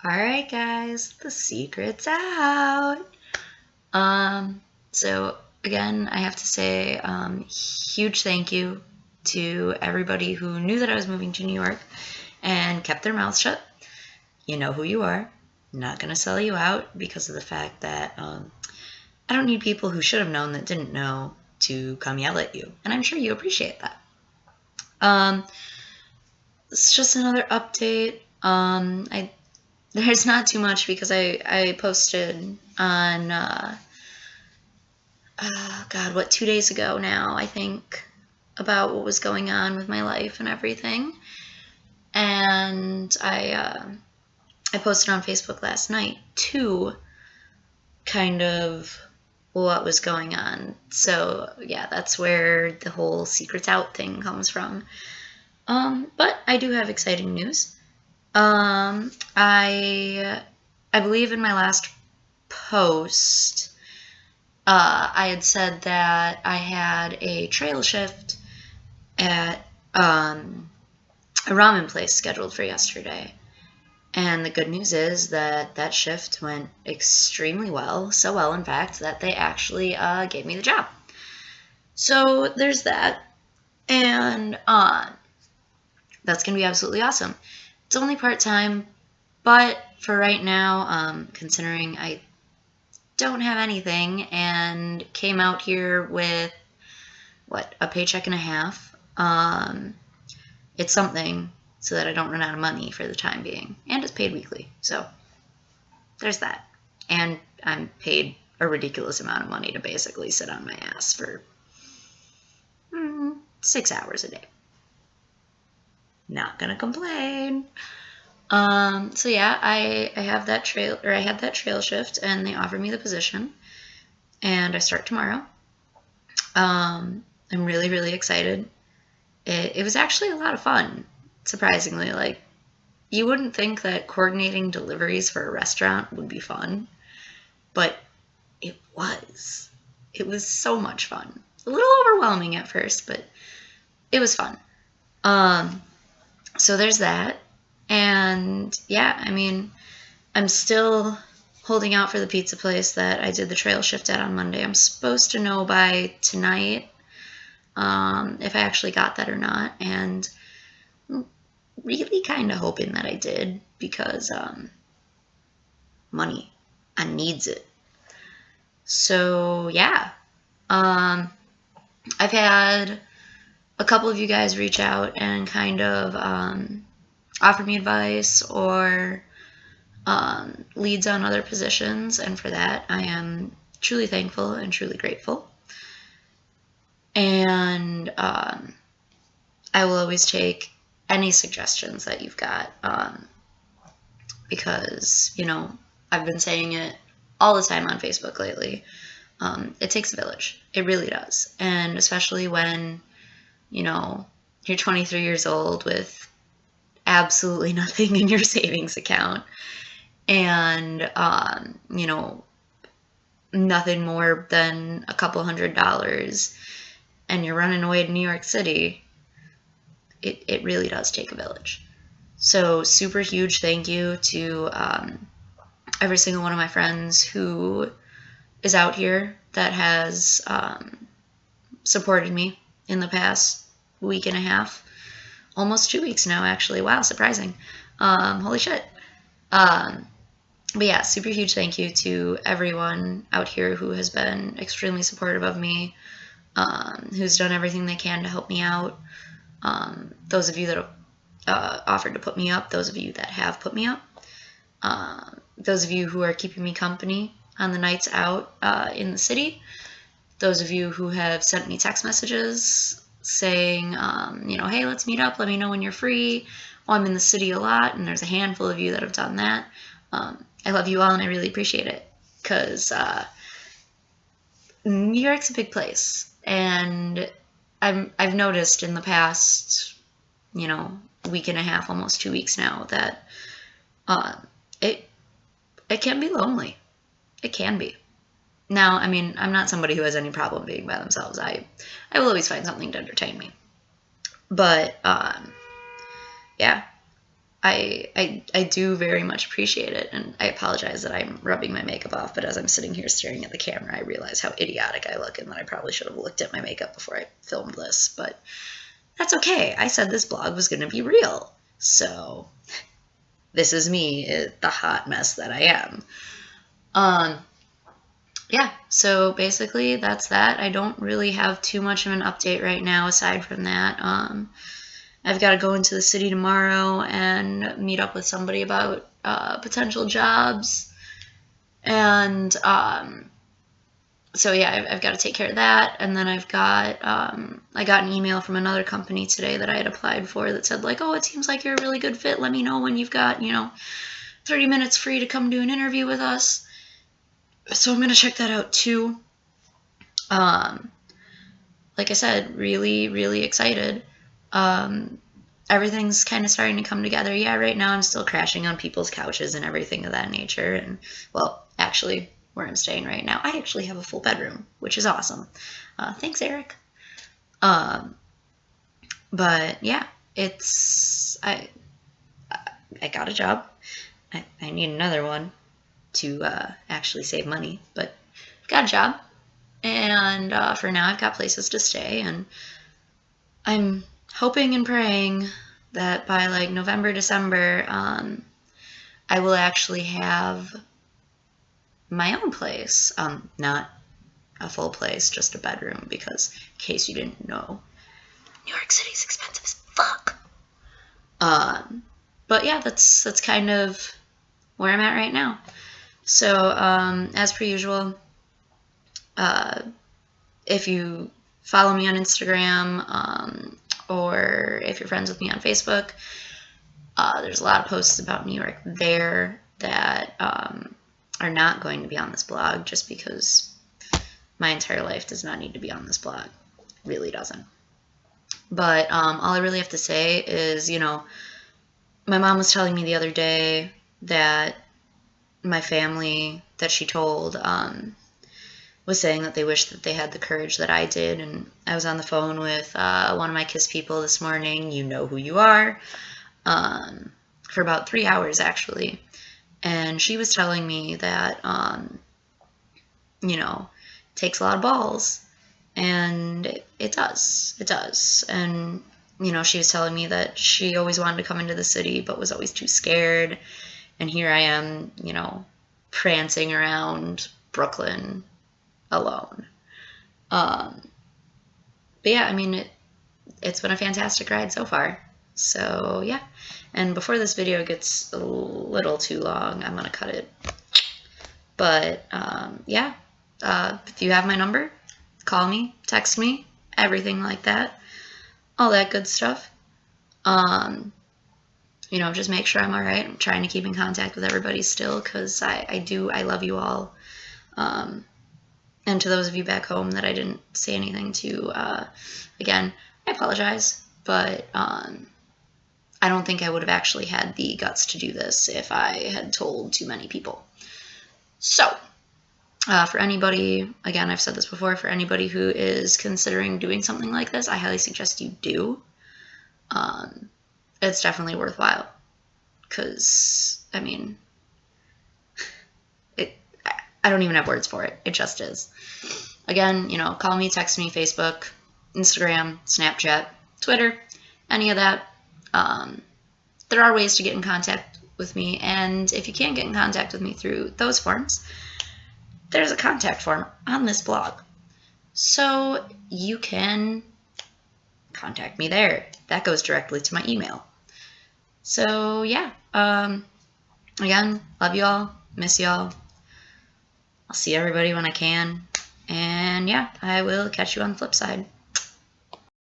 Alright guys, the secret's out. So again, I have to say huge thank you to everybody who knew that I was moving to New York and kept their mouths shut. You know who you are. I'm not going to sell you out because of the fact that I don't need people who should have known that didn't know to come yell at you. And I'm sure you appreciate that. It's just another update. There's not too much because I posted on, God, 2 days ago now, I think, about what was going on with my life and everything. And I posted on Facebook last night, too, kind of what was going on. So, yeah, that's where the whole secrets out thing comes from. But I do have exciting news. I believe in my last post, I had said that I had a trail shift at a ramen place scheduled for yesterday. And the good news is that that shift went extremely well, so well in fact that they actually gave me the job. So there's that, and that's gonna be absolutely awesome. It's only part-time, but for right now, considering I don't have anything and came out here with, a paycheck and a half, it's something so that I don't run out of money for the time being. And it's paid weekly, so there's that. And I'm paid a ridiculous amount of money to basically sit on my ass for 6 hours a day. Not gonna complain. So yeah, I have that trail, or I had that trail shift, and they offered me the position, and I start tomorrow. I'm really, really excited. It was actually a lot of fun, surprisingly. Like, you wouldn't think that coordinating deliveries for a restaurant would be fun, but it was. It was so much fun. A little overwhelming at first, but it was fun. So there's that. And yeah, I mean, I'm still holding out for the pizza place that I did the trail shift at on Monday. I'm supposed to know by tonight if I actually got that or not. And I'm really kind of hoping that I did because money. I needs it. So yeah, I've had a couple of you guys reach out and kind of offer me advice or leads on other positions, and for that I am truly thankful and truly grateful. And I will always take any suggestions that you've got, because, I've been saying it all the time on Facebook lately. It takes a village. It really does. And especially when, you're 23 years old with absolutely nothing in your savings account and, nothing more than a couple $100, and you're running away to New York City, it really does take a village. So super huge thank you to every single one of my friends who is out here that has supported me in the past week and a half. Almost 2 weeks now, actually. Wow, surprising. Holy shit. But yeah, super huge thank you to everyone out here who has been extremely supportive of me, who's done everything they can to help me out. Those of you that have offered to put me up, those of you that have put me up, those of you who are keeping me company on the nights out in the city, those of you who have sent me text messages saying, hey, let's meet up, let me know when you're free. Oh, I'm in the city a lot, and there's a handful of you that have done that. I love you all, and I really appreciate it, because New York's a big place, and I've noticed in the past, week and a half, almost 2 weeks now, that it can be lonely. It can be. Now, I mean, I'm not somebody who has any problem being by themselves. I will always find something to entertain me. But, yeah, I do very much appreciate it, and I apologize that I'm rubbing my makeup off, but as I'm sitting here staring at the camera, I realize how idiotic I look and that I probably should have looked at my makeup before I filmed this, but that's okay. I said this vlog was going to be real, so this is me, the hot mess that I am. Yeah, so basically that's that. I don't really have too much of an update right now aside from that. I've got to go into the city tomorrow and meet up with somebody about potential jobs. And so yeah, I've got to take care of that. And then I got an email from another company today that I had applied for that said like, oh, it seems like you're a really good fit. Let me know when you've got, 30 minutes free to come do an interview with us. So I'm going to check that out too. Like I said, really, really excited. Everything's kind of starting to come together. Yeah, right now I'm still crashing on people's couches and everything of that nature. And, well, actually, where I'm staying right now, I actually have a full bedroom, which is awesome. Thanks, Eric. But, yeah, I got a job. I need another one to actually save money, but I've got a job. And for now, I've got places to stay, and I'm hoping and praying that by like November, December, I will actually have my own place. Not a full place, just a bedroom, because in case you didn't know, New York City's expensive as fuck. But yeah, that's kind of where I'm at right now. So, as per usual, if you follow me on Instagram, or if you're friends with me on Facebook, there's a lot of posts about New York there that are not going to be on this blog, just because my entire life does not need to be on this blog. It really doesn't. But all I really have to say is, my mom was telling me the other day that my family that she told was saying that they wish that they had the courage that I did. And I was on the phone with one of my KISS people this morning, you know who you are, for about 3 hours actually. And she was telling me that, it takes a lot of balls. And it does. And, she was telling me that she always wanted to come into the city, but was always too scared. And here I am, prancing around Brooklyn alone. But yeah, I mean, it's been a fantastic ride so far. So yeah. And before this video gets a little too long, I'm going to cut it. But yeah, if you have my number, call me, text me, everything like that. All that good stuff. Just make sure I'm all right. I'm trying to keep in contact with everybody still, because I love you all. And to those of you back home that I didn't say anything to, again, I apologize, but I don't think I would have actually had the guts to do this if I had told too many people. So, for anybody, again, I've said this before, for anybody who is considering doing something like this, I highly suggest you do. It's definitely worthwhile, because, I mean, I don't even have words for it. It just is. Again, call me, text me, Facebook, Instagram, Snapchat, Twitter, any of that. There are ways to get in contact with me, and if you can't get in contact with me through those forms, there's a contact form on this blog. So you can contact me there. That goes directly to my email. So yeah, again, love y'all, miss y'all. I'll see everybody when I can. And yeah, I will catch you on the flip side.